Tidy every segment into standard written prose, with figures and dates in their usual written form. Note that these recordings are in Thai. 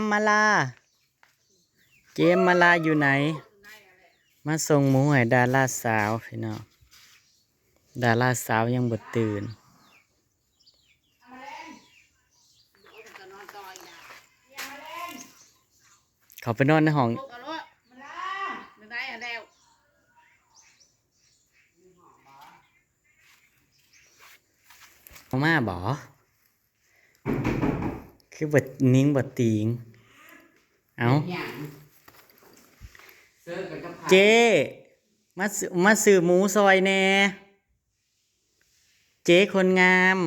มมาลาเกมมาลาอยู่ไหนมาส่งหมูให้ดาราสาวพี่น้องดาราสาวยังบ่ตื่นเขาไปนอนในห้องมาบ่คือบดนิ้งบดตีงเอาเจ๊มาซื้อหมูซอยแน่เจ๊คนงาม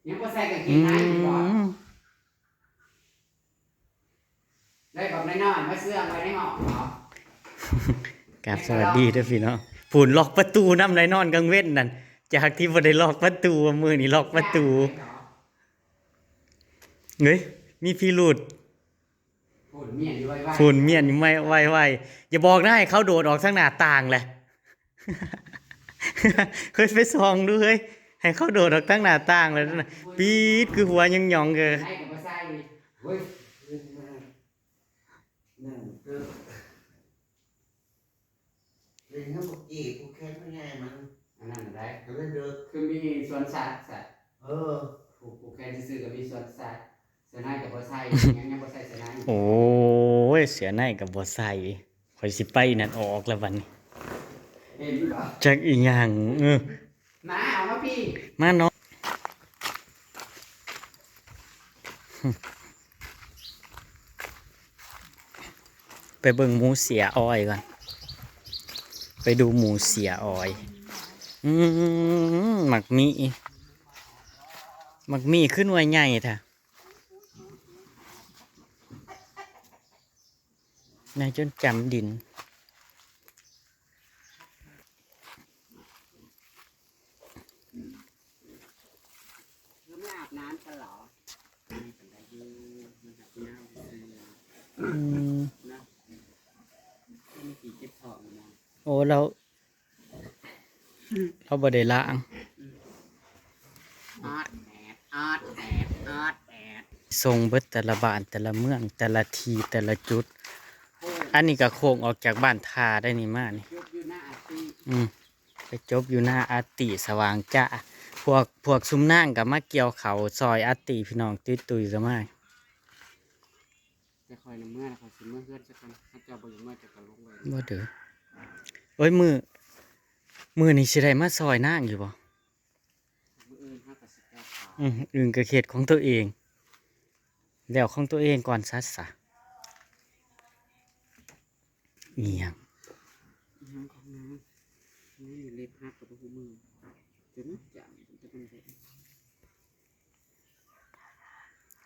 ยังก็ใส่กางเกงในอยู่บ่ได้แบบน้อยๆมาเสื้อไว้ในห้องเหรอกราบสวัสดีด้วยพี่น้องผูนล็อกประตูน้ำไรนอนกลางเว้นนั่นจากที่บ่ได้ล็อกประตูมือนี่ล็อกประตูเฮ้ยมีพิรุธฝุ่นเมียนอยู่ไว้ฝุ่นเมียนอยู่ไม่ไวอย่าบอกนะให้เขาโดดออกทางหน้าต่างแหละเคยไปส่องดูเฮ้ยให้เขาโดดออกทางหน้าต่างเลยนะปี๊ดคือหัวยังหยองเกอให้กับมาใส่เฮ้ยนั่นก็เรียนทั้งหมดอีกกูแค่ไม่ไงมันอันนั้นอะไรก็เลยเดินคือมีสวนสัตว์สัตว์อผูกแขนซื้อกับมีสวนสัตว์เสื้อในกับบ่ใส่ยังบ่ใส่เสื้อในโอ้ยเสียในกับบ่ใส่ข่อยสิไปนั่นออกแล้ววันนี้เห็นบ่จักอีหยังมาเอามาพี่มาเนาะไปเบิ่งหมูเสียอ้อยก่อนไปดูหมูเสียอ้อยหมักมีขึ้นไว้ใหญ่ท่ะนายจนจำดินอาบน้ำตลอดโอ้เราบ่ได้ล้างส่งเบิดแต่ละบ้านแต่ละเมืองแต่ละทีแต่ละจุดอันนี้ก็โค้งออกจากบ้านทาได้นี่มากนี่ไปจบอยู่หน้าอาติสว่างจ้าพวกซุ้มนั่งกับมาเกี่ยวเขาซอยอาติพี่น้องตุยๆก็มาจะคอยน้ำเมื่อนะคอยสิเมื่อเพื่อนจะกันถ้าเจ้าบ่อยู่เมื่อจะกันลงเลยบ่เด้อโอ้ยมือนี่สิได้มาซอยนั่งอยู่บ่อื่นก็เขตของตัวเองแล้วของตัวเองก่อนซัดซะเอียงของน้ำนี่เล็บหักกับมือจนจับจะเป็น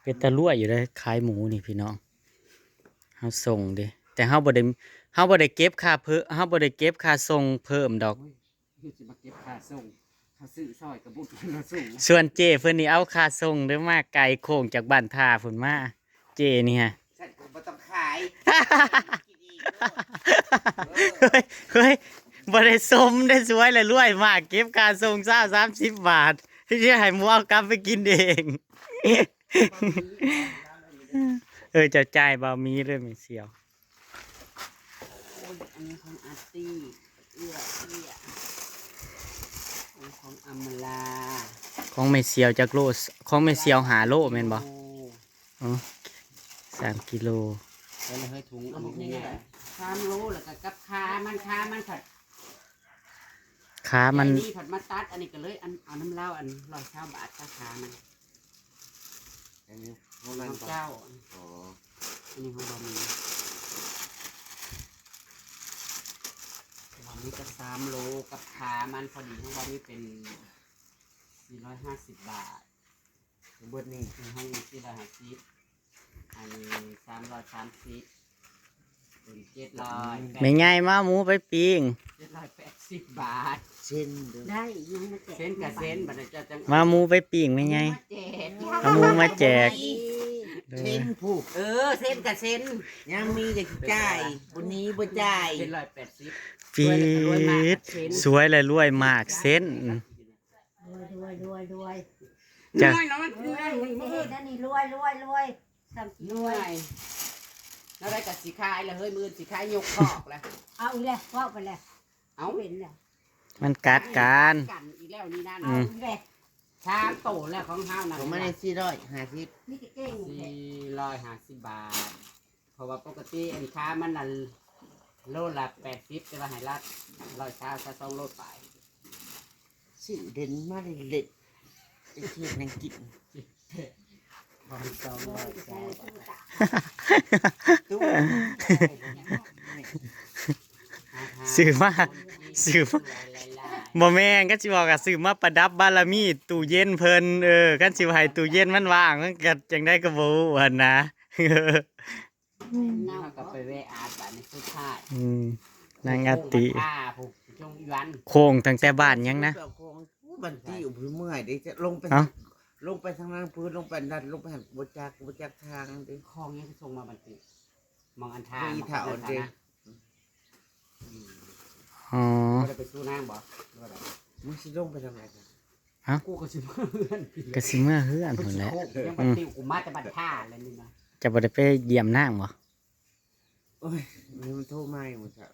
เป็นตะลุ่ยอยู่เลยขายหมูนี่พี่น้องเฮาส่งดิแต่เฮาบ่ได้เก็บค่าเฮาบ่ได้เก็บค่าส่งเพิ่มดอกจะมาเก็บค่าส่งเขาซื้อซอยกับบุตรมาส่งส่วนเจเพิ่นนี่เอาค่าส่งเด้อมาไกลโค้งจากบ้านท่าพุ่นมาเจนี่ฮะฉันก็บ่ต้องขายเฮ้ยบ่ได้สมได้สวยเลยรวยมากเก็บค่าส่ง30 บาทที่จะให้หมูเอากลับไปกินเองจะจ่ายบ่มีเลยไม่เสียวอันนี้ของอาร์ตี้เอื้อของอัมมาลาของไม่เสียวจากโลของไม่เสียวหาโลแม่นบ่3 กิโลแล้วเราให้ถุงอันนี้ไง3 โลแล้วก็กับขามันผัดขามันนี่ผัดมาตัดอันนี้ก็เลยเอาน้ำเหล้าอัน120 บาทขามันอันนี้ของเจ้าอันนี้ของบะหมี่นี่ก็3 โลกับขามันพอดีของเรานี่เป็น450 บาทเบิดนี่คือห้อง450อันนี้330เป็น700ไม่ง่ายมาหมูไปปิ้ง780 บาทเส้นได้ยังมาแจกเส้นกับเส้นบัดจะจังมาหมูไปปิ้งไม่ง่ายเอาหมูมาแจกเส้นผูกเส้นกับเส้นยังมีจะจ่ายวันนี้บ่จ่าย780ฟีดสวยเลยรวยมากเส้นรวย จะ น้อยเนาะมัน เฮ้ยนั่นนี่รวยทำ รวยแล้วได้กับสีคายแล้วเฮ้ยมือสีคายยกคอกแล้ว เอาอีกแล้วว่าไปแล้ว เอา เป็นแล้ว มันกัดกัน กันอีกแล้วนี่นั่น เอาอีกแล้ว ช้างโตแล้วของเฮานะ ผมไม่ได้450 นี่ก็เก่งแท้ 450 บาทเพราะว่าปกติอันค้ามันน่ะโลละ80แต่ว่าให้รัด100ซะ2โลไป สิเด่นมาเล็ดไอ้เทียนนังกิน พอ2 โอ้ย 0 ใส่ 0 ตู้ตา ตู้ ซื้อมาบ่แม่นก็สิบอกก็ซื้อมาประดับบารมีตู้เย็นเพิ่นกันสิว่าให้ตู้เย็นมันว่างมันก็จังได้ก็บ่ฮู้หั่นนะ เน่ากับไปแวะอาบในสุดท้าย นางอาติ ผ้าผูกจงอีวัน โค้งตั้งแต่บ้านยังนะ บันตีอยู่พื้นเมื่อยดิจะลงไป เอ้า ลงไปทางล่างพื้นลงไปดันลงไปหันบจักทางดิ คลองยังส่งมาบันติมองอันทาง มีเถาเด้ อ๋อ ก็ได้ไปสู้นางบ่ว่าได มึงสิลงไปทำไมกัน กูก็สิเพื่อน ก็สิเมื่อเฮือนพุ่นแหละ ยังบันติกูมาแต่บันท่าแล้วนี่นะ จะบ่ได้ไปเยี่ยมนางบ่ โอ้ยมันโทรมาอยู่ครับ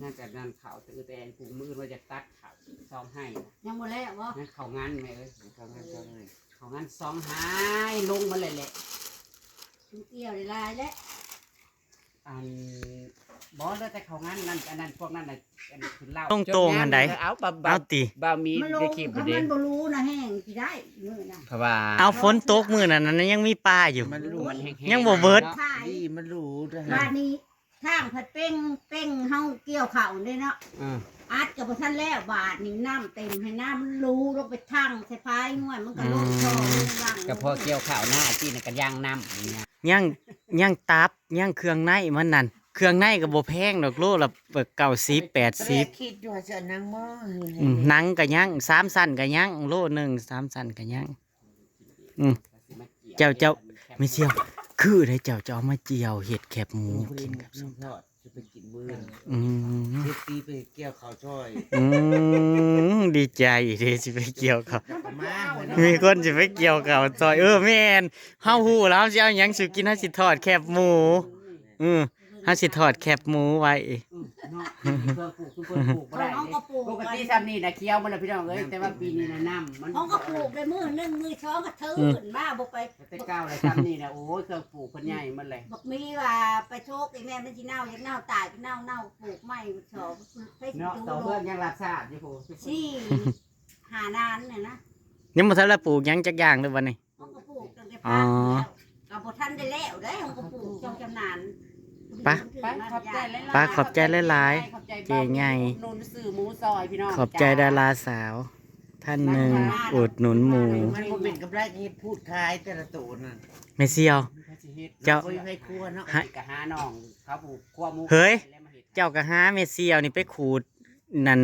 น่าจะนั่นเขาตื่นแต่กูมือว่าจะตัดเขาซ้อมให้นะ ยังบ่แล้วบ่ นั่นเขางานแม่เอ้ย ทำงานทำไง เขางานซ้อมให้ลงมาเลยแหละ เกี่ยวได้ลายแล้ว อันบอสแล้วแต่เขางานนั่นอันนั้นพวกนั้นน่ะอันนี้คือเล่า ตรงๆอันใด เอาบ่ เอาติ บ่มี มันล ได้ ง คลิป ถ้า เด้ มันบ่รู้นะแห้งสิได้มื้อน่ะ เพราะว่า เอาฝนตกมื้อนั้นยังมีปลาอยู่ มันรู้ มันแห้งๆ ยังบ่เบิด ถ่าย ดีมันรู้ด้วย บ้านนี้ทางผัดเป้งเฮาเกี่ยวข้าวได้เนาะ อืม อัดกับบ่ทันแล้วบาทนี่น้ำเต็มให้น้ำมันรูลงไปทั้งใส่พายง่วยมันก็ลงท่อลงว่าง กับพอเกี่ยวข้าวหน้าที่น่ะก็ย่างน้ำนี่นะ ยังตับยังเครื่องในมันนั่นเครื่องในก็บ่แพงดอกโลละ90 80 คิดอยู่ว่าจะนั่งมอ หนังก็ยัง3สั้นก็ยังโลหนึง3สั้นก็ยัง เจ้าไม่เชี่ยวคือได้เจ้าจะเอามาเจียวเห็ดแคบหมูกินกับส้ม ทอดจะไปกินมื้อ อืม เฮ็ดตีไปเกี่ยวข้าวช่อย ดีใจเด้สิไปเกี่ยวเขาว มา มีคนสิไปเกี่ยวเขาวซอยแม่นเฮาฮู้แล้วสิเอาหยังสิกินเฮาสิทอดแคบหมูเฮาสิทอดแคบหมูไว้ เนาะเครื่องปลูกคือเพิ่นปลูกบ่ได้ เขาก็ปลูก ปกติซ้ำนี่น่ะเคี้ยวมันละพี่น้องเอ้ยแต่ว่าปีนี้น่ะน้ำมัน เขาก็ปลูกได้มื้อหนึงมื้อสองก็ถือขึ้นมาบ่ไป แต่เก้าเลยซ้ำนี่น่ะโอ้ยเครื่องปลูกเพิ่นใหญ่มันเลย บอกมีว่าไปโชคไอ้แม่มันสิเน่าอยากเน่าตายก็เน่าปลูกไม้ชอบไปสิ เนาะ ดู ต่อเพื่อนยังรักษาอยู่โห ซี่หานานเนี่ยนะ ยังบ่ทันได้ปลูกหยังจักอย่างเลยวันนี้ เขาก็ปลูกตั้งแต่พักแล้วก็บ่ทันได้แล้วได้เขาก็ปลูกจงจำนาน ไปขอบใจหลายๆ ป้าขอบใจหลาย ขอบใจ เจ๊ใหญ่ นุนซื้อหมูซอยพี่น้อง ๆขอบใจดาราสาว ท่านหนึ่งอุดหนุนหมู มันบ่เป็นกับไรเฮ็ดพูดคล้ายแต่ละตัวนั่น ไม่เซียว เจ้า บ่มีใครกลัวเนาะ ให้กะหาน้องเขาปลูกขั้วหมู เฮ้ย แล้วมาฮ็ด เจ้าก็หาเมเซียวนี่ไปขูดนั่น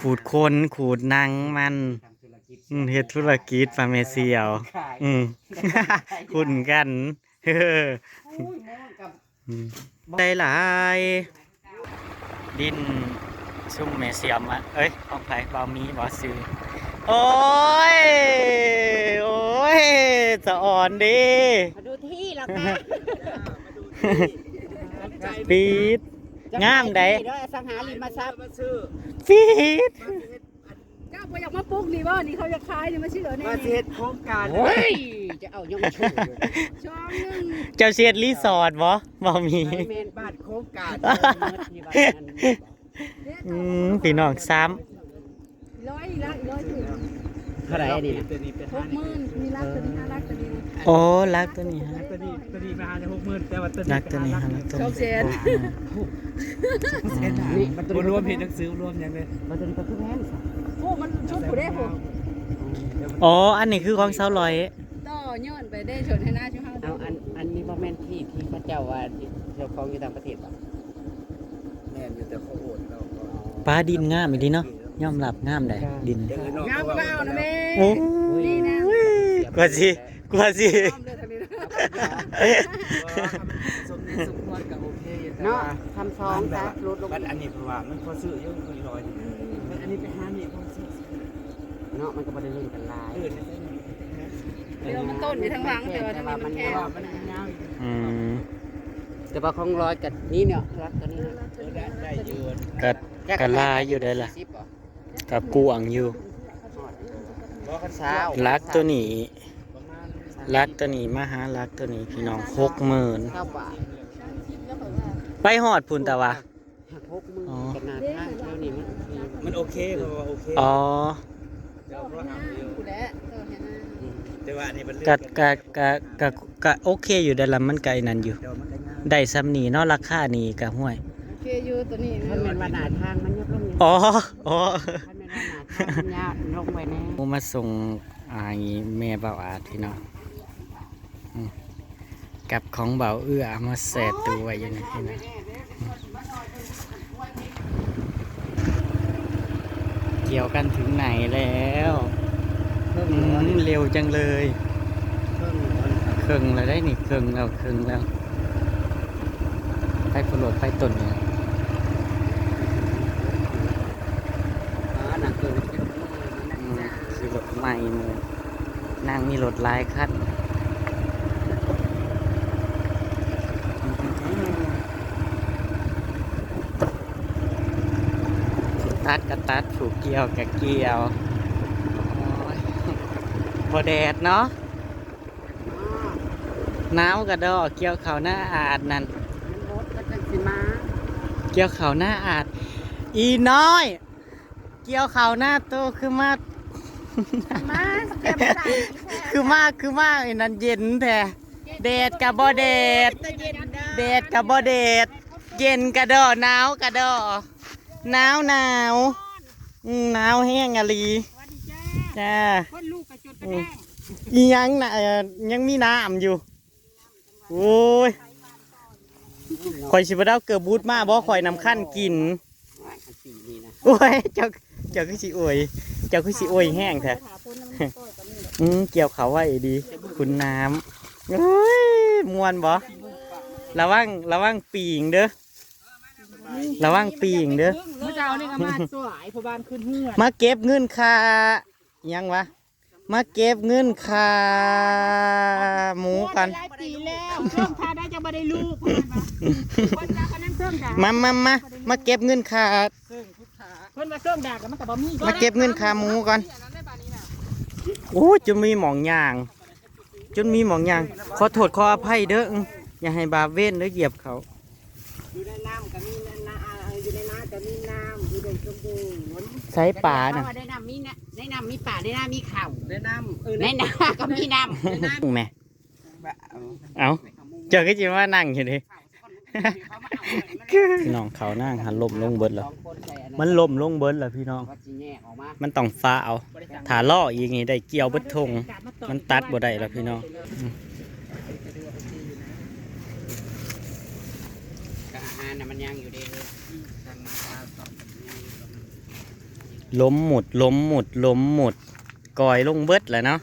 ขูดคนขูดนางมัน ทำธุรกิจ เฮ็ดธุรกิจฟาร์มเซียว ขาย คุ้นกันเฮ้อ โอ้ยหมูกับ ได้หลายดินซุ่มเมเซียมอ่ะเอ้ยของไผบ่มีบ่ซื้อโอ้ยโอ้ยจะอ่อนดิ มาดูที่แล้วค่ะ ปีดงามได้ ด้วยอสังหาริมทรัพย์ ปีด เจ้าบ่อยากมาปลูกนี่บ่นี่เขาจะขายนี่มาชื่อเนี่ย มา นี่ เฮ็ดโครงการ โอ้ยจะเอายังชู ช่องหนึง เจ้าเสียดรีสอร์ทบ่มี เมน บ้านโครงการ ที่บ้านนั้น พี่น้องซ้ ร้อยละร้อยถึง เท่าไหร่นี่นะ 60,000มีรักตัวนี้5รักตัวนี้ ำโอ้รักตัวนี้ฮะ ตัวนี้มาจะ60,000แต่ว่าตัว รักตัวนี้ฮะรักตัว สองแส นี้ น นี่มันตัว ร นี้ วมเห็นหนังสือรวมยังเลย มันตัวนี้ก็คือแพง โอ้มันชุดผู้ได้ผม อ๋ออันนี้คือของสาวลอย ต่อย้อนไปได้ชนให้หน้าชื่อเฮา เอาอันนี้บ่แม่นที่พระเจ้าว่าเจ้าของอยู่ต่างประเทศป่ะ แม่นอยู่แต่เขาโอนเราก็ ปลาดินงามอีกดีเนาะยอมรับงามได้ดิน งามเปล่านะแม่ โอ้ นี่นะ กว่าสิกว่าสิ ยอมเลยทางนี้นะ สมเด็จสมควรกับโอเคแต่ เนาะ ว่า ทำซองซะลดลง อันนี้เพราะว่ามันพอซื้อเยอะคุยลอยอันนี้ไปหานี่พอซื้อ เนาะมันก็บ่ได้เล่นกันหลาย ในเส้น เดี๋ยวมันต้นอยู่ทางหลังเดี๋ยวทางนี้มันแคบ มันยาว อืม แต่ว่าของร้อยกับนี้เนี่ยรักตัวนี้นะ ได้ยืน กะลายอยู่ได้ล่ะ สิบเหรอ กับกวางอยู่ บ่คัน เช้า รักตัวนี้ ประมาณ รักตัวนี้มาหารักตัวนี้พี่น้อง60,000 9 บาท ไปหอดพุ่นแต่ว่า 60,000ขนาดทางเท่านี้มันโอเคเพราะว่าโอเค อ๋อ เดี๋ยวเราทำอยู่ กูแล้วเออเห็นไหม แต่ว่าอันนี้มันเลื กะโอเคอยู่ได้ละมันไกลนั่นอยู่ เดี๋ยวมันได้ง่าย ได้ซ้ำนี่เนาะราคานี่กะห้วย โอเคอยู่ตัวนี้ ถ้าเป็นว่าหน้าทางมันยกลง อ๋อ ถ้าเป็นว่าหน้าทางมันยาวลงไปแน่ ผมมาส่งแม่เบาอาดพี่น้องอืมกับของเบาเอื้อมาแสดตัวไว้อยู่นี่พี่น้องเกี่ยวกันถึงไหนแล้วเร็วจังเลยเครึ่งแล้วได้นี่เครึ่งแล้วไปผลดไปต้นเนี่ย หนังเกิน คือรถใหม่เลยนางมีรถหลายคันตัดกะตัดผูกเกี่ยวกะเกี่ยวโอ้ยพอแดดเนาะหนาวกะดอเกี่ยวเขาวหน้าอาดนั่น รถก็จะสิมา เกี่ยวเขาวหน้าอาดอีน้อย เกี่ยวเขาวหน้าโตคือมา มาเก็บใส่ คือมากไอ้นั่นเย็นแท้แดดกับบ่แดดแดดกับบ่แดดเย็นกะดอหนาวกะดอหนาวหนาวแห้งอะลีจ้า คนลูกกระจุดกระแดง อีหยังน่ะยังมีน้ำอยู่โอ้ยข่อยสิบ่ได้เอาเกือบบูดมาบ่ข่อยนำขั้นกิน สีนี่นะ โอ้ยเจ้าคือสิอวยเจ้าคือสิอวยแห้งแท้ หาปูนน้ำมันต้อยกับนี่แหละ เกี่ยวเขาไว้ดี คุณน้ำเฮ้ยมวนบ่ระวังปีงเด้อระวังปีงเด้อ เมื่อเช้านี่ก็มาสวยพอบานขึ้นเหือด มาเก็บเงินค่ายังวะมาเก็บเงินค่าหมูกัน หลายปีแล้วเครื่องทาได้จะไม่ได้ลูกคนจ้าคนนั้นเครื่องด่า มาเก็บเงินค่า คนมาเครื่องด่ากันมันกับบะหมี่ มาเก็บเงินค่าหมูก่อนโอ้ยจนมีหมองย่างขอโทษขออภัยเด้ออย่าให้บาปเว้นเด้อเหยียบเขา อยู่ในน้ำก็มีน้ำอยู่ในน้ำก็มีน้ำอยู่ในสมบูรณ์ ใช้ป่าน่ะ ได้น้ำมีนะได้น้ำมีป่าได้น้ำมีเข่า ได้น้ำ ในน้ำก็มีน้ำ แม่เอาเจอก็จริงว่านั่งอยู่ดิพี่น้องเขานั่งหันลมลงเบิดแล้วมันลมลงเบิดแล้วพี่น้อง มันต้องฟ้าเอาถ้าล่ออีกนี่ได้เกี่ยวเบิดทงมันตัดบ่ได้แล้วพี่น้อง อาหารน่ะมันยังอยู่ดีเลย ล้มหมุดกอยลงเบิดแหละเนาะ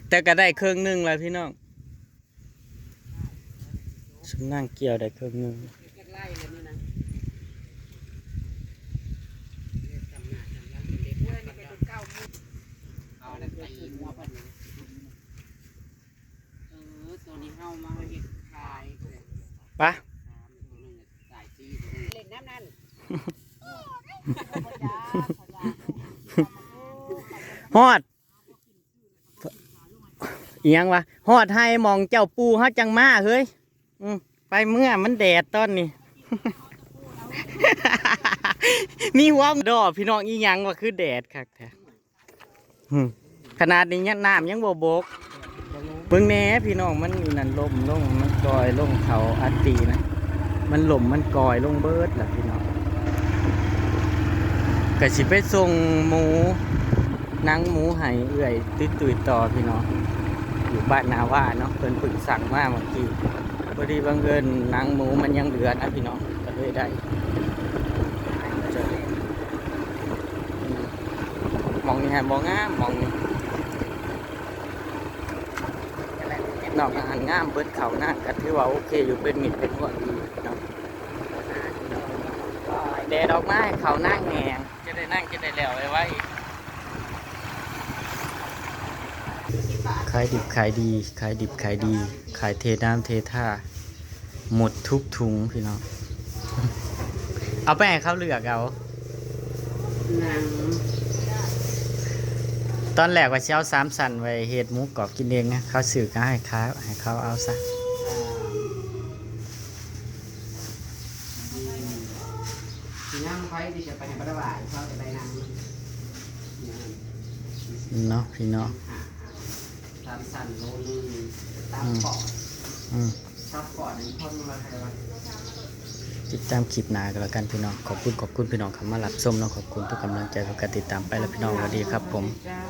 แต่ก็ได้เครื่องนึงแล้วพี่น้องฉันนั่งเกี่ยวได้เครื่องนึง ไล่เลยนี่นะเอาแล้วตีหัวเพิ่นตัวนี้เข้ามาเฮ็ดขาย ปะ สายซีเล่นน้ำนั่น ฮอดเอียงวะฮอดให้มองเจ้าปูเฮาจังมาเฮ้ยไปเมื่อมันแดดตอนนี้ มีหัวดอกพี่น้องอีหยังว่าคือแดดคักแท้ขนาดนี้ยังน้ำยังบ่บกเบิ่งแหน่พี่น้องมันมีนั่นลมลงมันกอยลงเขาอัดตีนะมันหล่มมันกอยลงเบิดล่ะพี่น้องก็สิไปส่งหมูนางหมูให้เอื่อยตุยต่อพี่น้องอยู่บ้านนาว่าเนาะเพิ่นเพิ่งสั่งมาเมื่อกี้พอดีบังเอิญนางหมูมันยังเหลือนะพี่น้องก็เลยได้มองนี่ฮะมองงามมองนอกอาหารงามเบิดเขาหน้าก็ถือว่าโอเคอยู่เป็นมิตรเป็นพวกดีเนาะแดดออกมาให้เขานั่งแหงจะได้นั่งจะได้แล้วไว้ ขายดิบขายดีขายดิบขายดีขายเทน้ำเทท่าหมดทุกถุงพี่น้อง เอาไปให้เขาเลือกเอา นาง ตอนแรกว่าสิเช้า3 สันไว้เฮ็ดหมูกรอบกินเองนะเขาซื้อก็ให้เขาเอาซะ สีน้ำไฟที่จะไปให้พระบาทเขาจะไปนาง เนาะพี่น้อง ตามสั่นโลนึงตามปอด อืม ชอบปอดนี่พ่นมาใครวะ ติดตามคลิปหน้ากันแล้วกันพี่น้องขอบคุณพี่น้องเข้ามารับชมเนาะขอบคุณทุกกำลังใจทุกการติดตามไปแล้วพี่น้องสวัสดีครับผม เจ้า